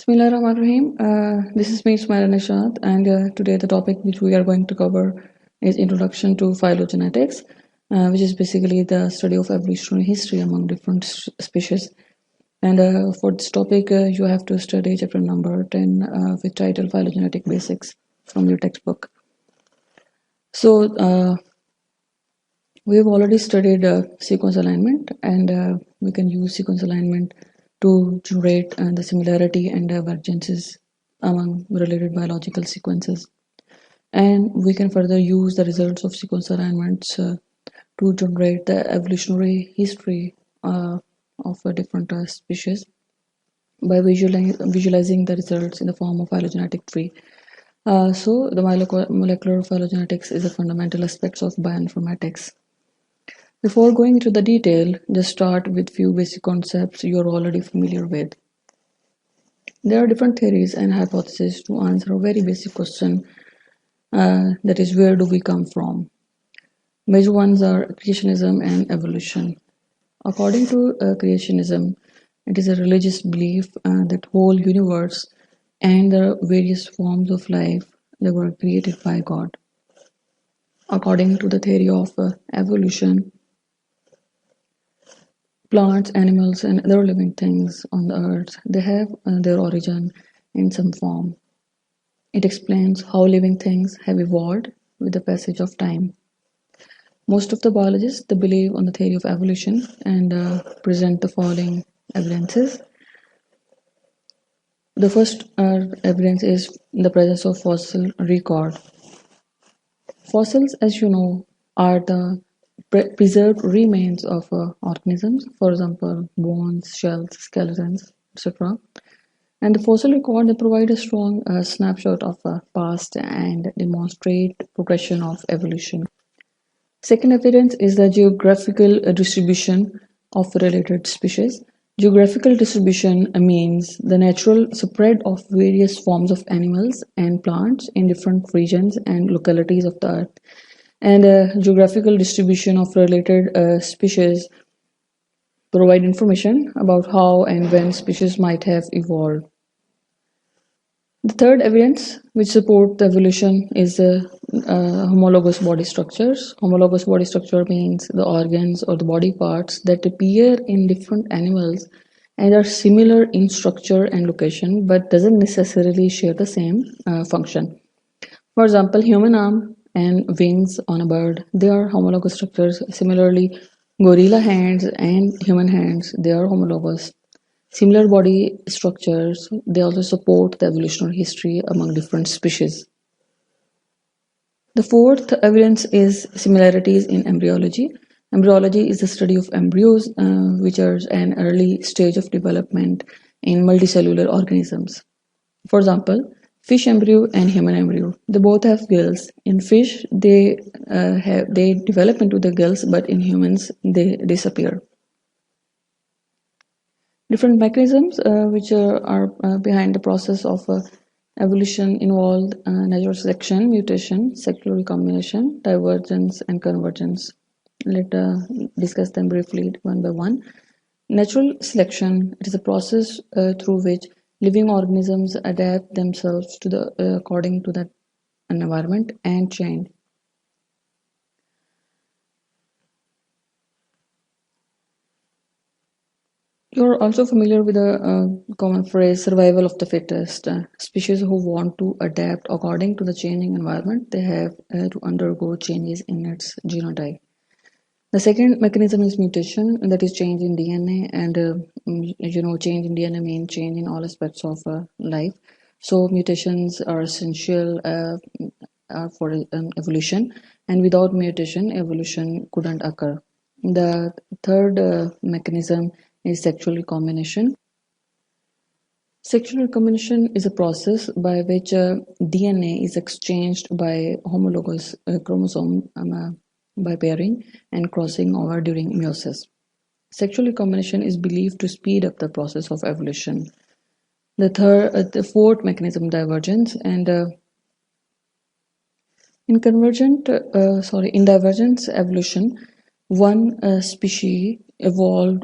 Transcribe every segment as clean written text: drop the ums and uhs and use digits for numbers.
Bismillahirrahmanirrahim. This is me, Ismail Nishad, and today the topic which we are going to cover is Introduction to Phylogenetics, which is basically the study of evolutionary history among different species. And for this topic, you have to study chapter number 10 with title Phylogenetic Basics from your textbook. So, we have already studied sequence alignment, and we can use sequence alignment to generate the similarity and divergences among related biological sequences. And we can further use the results of sequence alignments to generate the evolutionary history of a different species by visualizing the results in the form of phylogenetic tree. So the molecular phylogenetics is a fundamental aspect of bioinformatics. Before going into the detail, just start with few basic concepts you're already familiar with. There are different theories and hypotheses to answer a very basic question, that is, where do we come from? Major ones are creationism and evolution. According to creationism, it is a religious belief that whole universe and the various forms of life they were created by God. According to the theory of evolution, plants, animals, and other living things on the earth, they have their origin in some form. It explains how living things have evolved with the passage of time. Most of the biologists they believe on the theory of evolution and present the following evidences. The first evidence is the presence of fossil record. Fossils, as you know, are the preserved remains of organisms, for example, bones, shells, skeletons, etc. And the fossil record they provide a strong snapshot of past and demonstrate progression of evolution. Second evidence is the geographical distribution of related species. Geographical distribution means the natural spread of various forms of animals and plants in different regions and localities of the earth. And geographical distribution of related species provide information about how and when species might have evolved. The third evidence which support the evolution is homologous body structures. Homologous body structure means the organs or the body parts that appear in different animals and are similar in structure and location but doesn't necessarily share the same function. For example, human arm and wings on a bird, they are homologous structures. Similarly, gorilla hands and human hands, they are homologous. Similar body structures, they also support the evolutionary history among different species. The fourth evidence is similarities in embryology. Embryology is the study of embryos, which are an early stage of development in multicellular organisms. For example, fish embryo and human embryo, they both have gills. In fish, they develop into the gills, but in humans, they disappear. Different mechanisms which are behind the process of evolution involve natural selection, mutation, sexual recombination, divergence, and convergence. Let's discuss them briefly one by one. Natural selection, it is a process through which living organisms adapt themselves to the according to that environment and change. You're also familiar with the common phrase survival of the fittest. Species who want to adapt according to the changing environment, they have to undergo changes in its genotype. The second mechanism is mutation, and that is change in DNA, and change in DNA means change in all aspects of life. So mutations are essential for evolution, and without mutation, evolution couldn't occur. The third mechanism is sexual recombination. Sexual recombination is a process by which DNA is exchanged by homologous chromosome by pairing and crossing over during meiosis. Sexual recombination is believed to speed up the process of evolution. The fourth mechanism, divergence, and in divergence evolution, one species evolved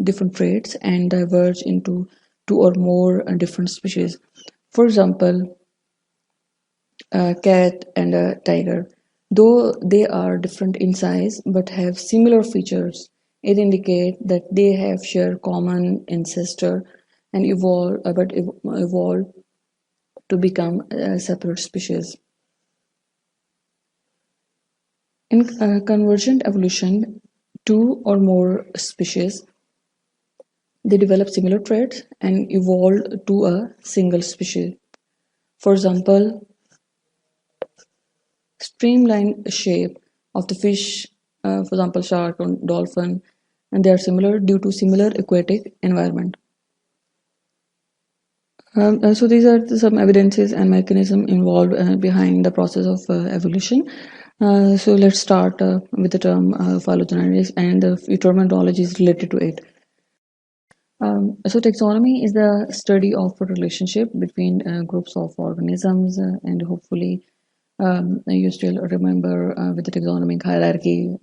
different traits and diverged into two or more different species. For example, a cat and a tiger. Though they are different in size but have similar features, it indicates that they have shared common ancestor and evolved to become separate species. In convergent evolution, two or more species they develop similar traits and evolve to a single species. For example, streamlined shape of the fish, for example, shark or dolphin, and they are similar due to similar aquatic environment. So these are some evidences and mechanism involved behind the process of evolution. So let's start with the term phylogenetics and the terminologies related to it. So taxonomy is the study of a relationship between groups of organisms, and hopefully you still remember with the taxonomic hierarchy,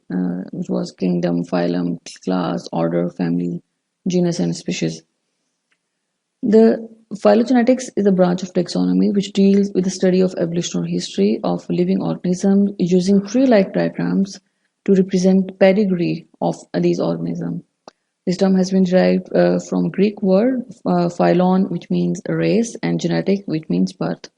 which was kingdom, phylum, class, order, family, genus, and species. The phylogenetics is a branch of taxonomy which deals with the study of evolutionary history of living organisms using tree-like diagrams to represent pedigree of these organisms. This term has been derived from Greek word phylon, which means race, and genetic, which means birth.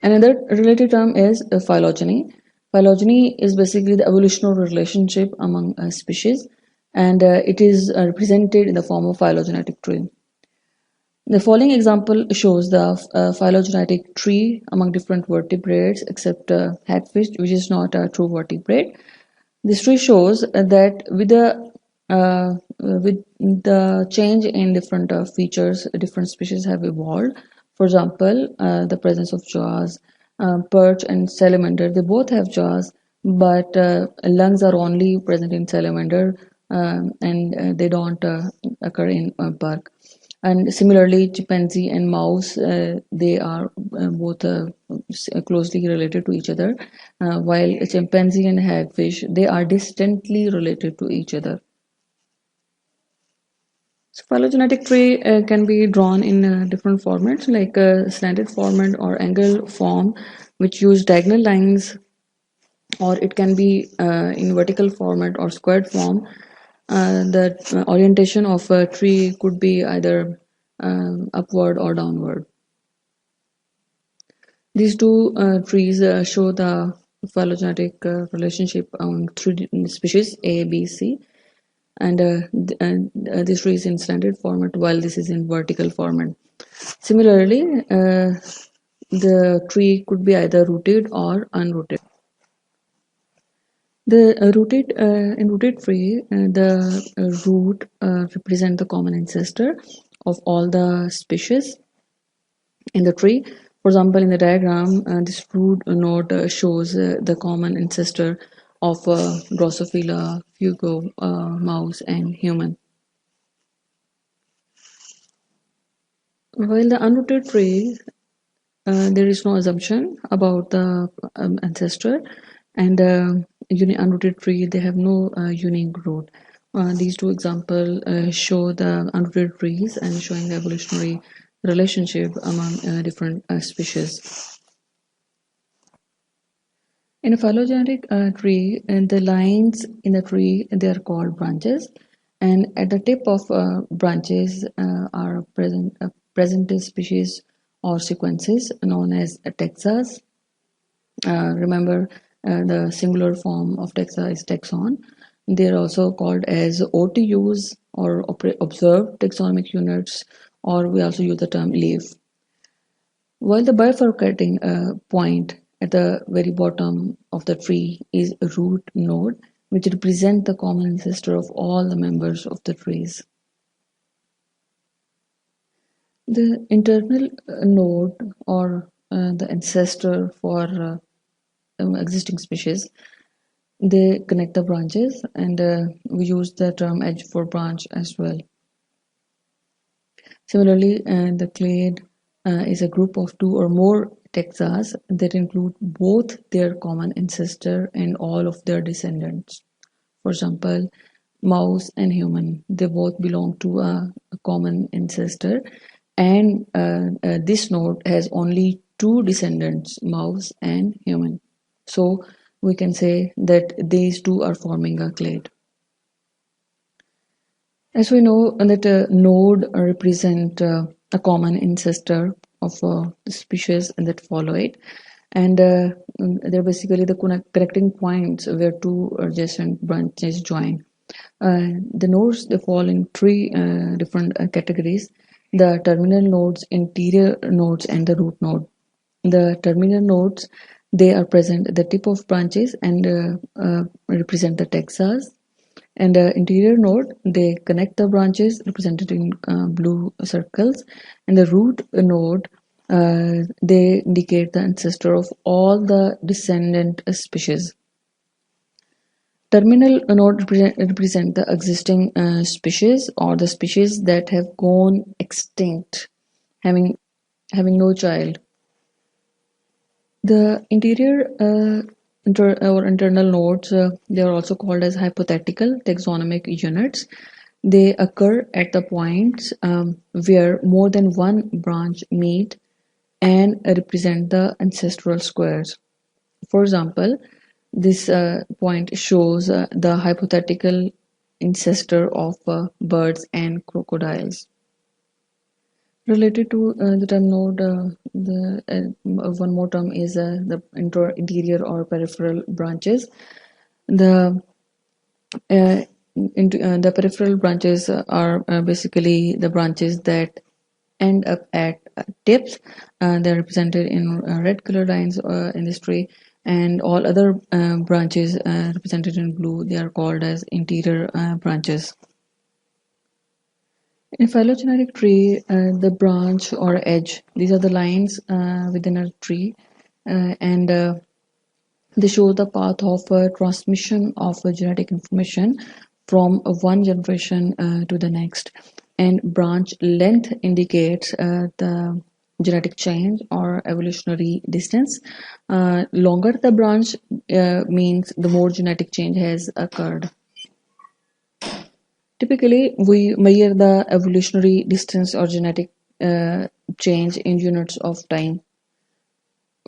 Another related term is phylogeny. Phylogeny is basically the evolutionary relationship among species, and it is represented in the form of phylogenetic tree. The following example shows the phylogenetic tree among different vertebrates except hagfish, which is not a true vertebrate. This tree shows that with the change in different features, different species have evolved. For example, the presence of jaws, perch and salamander, they both have jaws, but lungs are only present in salamander, and they don't occur in bug. And similarly, chimpanzee and mouse, they are both closely related to each other, while a chimpanzee and hagfish, they are distantly related to each other. So phylogenetic tree can be drawn in different formats, like a slanted format or angle form, which use diagonal lines, or it can be in vertical format or squared form. The orientation of a tree could be either upward or downward. These two trees show the phylogenetic relationship among three species A, B, C, and this tree is in slanted format while this is in vertical format. Similarly, the tree could be either rooted or unrooted. The in rooted tree, the root represent the common ancestor of all the species in the tree. For example, in the diagram, this root node shows the common ancestor of Drosophila, Fugo, mouse, and human. While the unrooted tree, there is no assumption about the ancestor, and unrooted tree, they have no unique root. These two examples show the unrooted trees and showing the evolutionary relationship among different species. In a phylogenetic tree, and the lines in the tree, they are called branches, and at the tip of branches are present species or sequences known as taxa. Remember, the singular form of taxa is taxon. They are also called as OTUs or observed taxonomic units, or we also use the term leaf. While the bifurcating point at the very bottom of the tree is a root node, which represent the common ancestor of all the members of the trees. The internal node or the ancestor for existing species, they connect the branches, and we use the term edge for branch as well. Similarly, the clade is a group of two or more taxa that include both their common ancestor and all of their descendants. For example, mouse and human. They both belong to a common ancestor, and this node has only two descendants, mouse and human. So we can say that these two are forming a clade. As we know that a node represent a common ancestor of the species that follow it, and they're basically the connecting points where two adjacent branches join. The nodes they fall in three different categories: the terminal nodes, interior nodes, and the root node. The terminal nodes they are present at the tip of branches and represent the taxas, and the interior node, they connect the branches represented in blue circles. And the root node, they indicate the ancestor of all the descendant species. Terminal node represent the existing species or the species that have gone extinct, having no child. The interior or internal nodes, they are also called as hypothetical taxonomic units. They occur at the points where more than one branch meet and represent the ancestral squares. For example, this point shows the hypothetical ancestor of birds and crocodiles. Related to the term node, the one more term is the interior or peripheral branches. The the peripheral branches are basically the branches that end up at tips. They're represented in red color lines in this tree, and all other branches represented in blue. They are called as interior branches. In a phylogenetic tree, the branch or edge, these are the lines within a tree, and they show the path of transmission of genetic information from one generation to the next. And branch length indicates the genetic change or evolutionary distance. Longer the branch means the more genetic change has occurred. Typically, we measure the evolutionary distance or genetic change in units of time.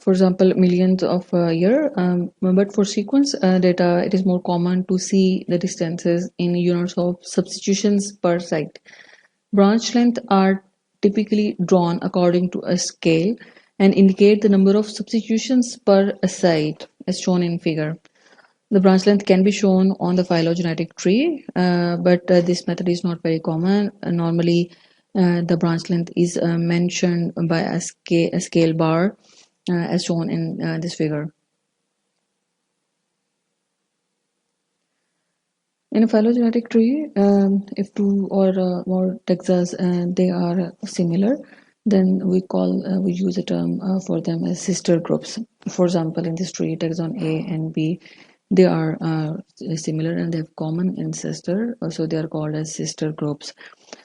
For example, millions of year. But for sequence data, it is more common to see the distances in units of substitutions per site. Branch length are typically drawn according to a scale and indicate the number of substitutions per site, as shown in figure. The branch length can be shown on the phylogenetic tree, but this method is not very common. Normally, the branch length is mentioned by a scale bar, as shown in this figure. In a phylogenetic tree, if two or more taxa they are similar, then we use a term for them as sister groups. For example, in this tree, taxon A and B, they are similar and they have common ancestor, so they are called as sister groups.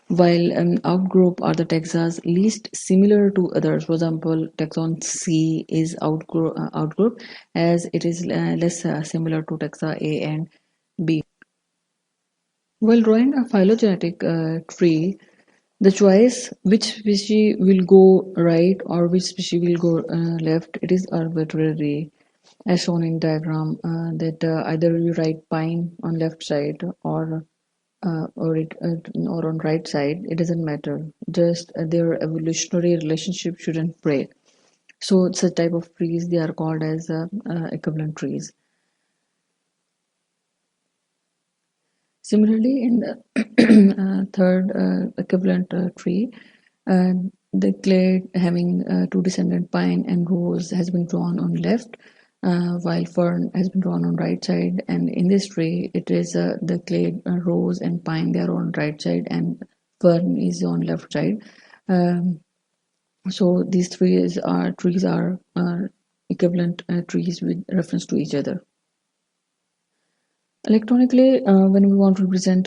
While an outgroup are the taxas least similar to others. For example, taxon C is outgroup as it is less similar to taxa A and B. While drawing a phylogenetic tree, the choice which species will go right or which species will go left, it is arbitrary, as shown in diagram that either you write pine on left side or on right side. It doesn't matter. Just their evolutionary relationship shouldn't break. So such type of trees they are called as equivalent trees. Similarly, in the third equivalent tree, uh, the clade having two descendant pine and rose has been drawn on left, while fern has been drawn on right side. And in this tree, it is the clade rose and pine they are on right side, and fern is on left side. Um, so these trees are equivalent trees with reference to each other. Electronically, when we want to represent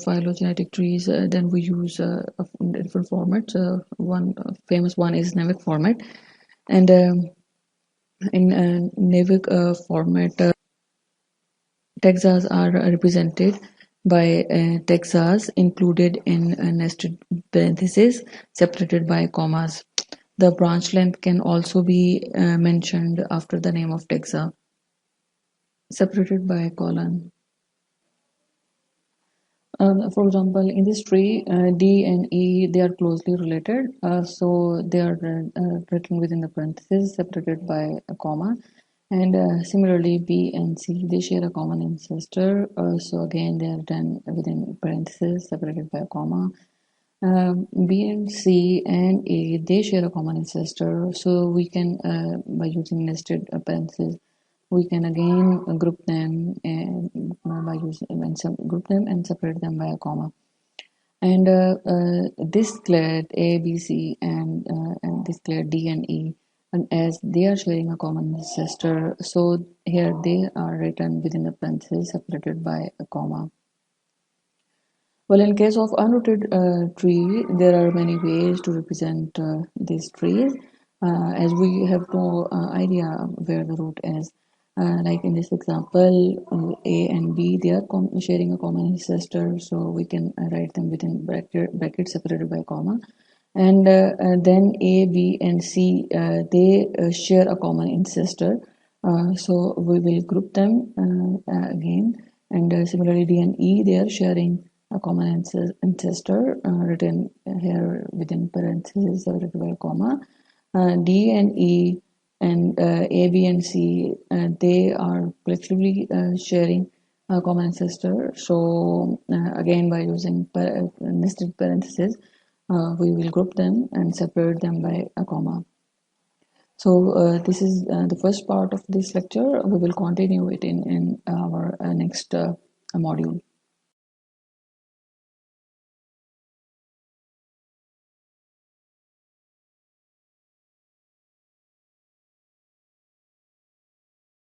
phylogenetic trees, then we use different formats. One famous one is NAVIC format, and in NAVIC format, taxas are represented by Texas included in nested parentheses separated by commas. The branch length can also be mentioned after the name of Texas, separated by a colon. For example, in this tree, D and E, they are closely related, so they are written within the parentheses, separated by a comma. And similarly, B and C, they share a common ancestor, so again, they are done within parentheses, separated by a comma. B and C and A, they share a common ancestor, so we can, by using nested parentheses, we can again group them and by using and group them and separate them by a comma. And this declared A, B, C, and this declared D and E, and as they are sharing a common ancestor, so here they are written within the parentheses separated by a comma. Well, in case of unrooted tree, there are many ways to represent these trees, as we have no idea where the root is. Like in this example, A and B, they are sharing a common ancestor, so we can write them within brackets separated by a comma. And then A, B, and C, they share a common ancestor, so we will group them again. And similarly, D and E, they are sharing a common ancestor written here within parentheses separated by a comma. D and E and A, B, and C, they are collectively sharing a common ancestor. So again, by using nested parentheses, we will group them and separate them by a comma. So this is the first part of this lecture. We will continue it in our next module.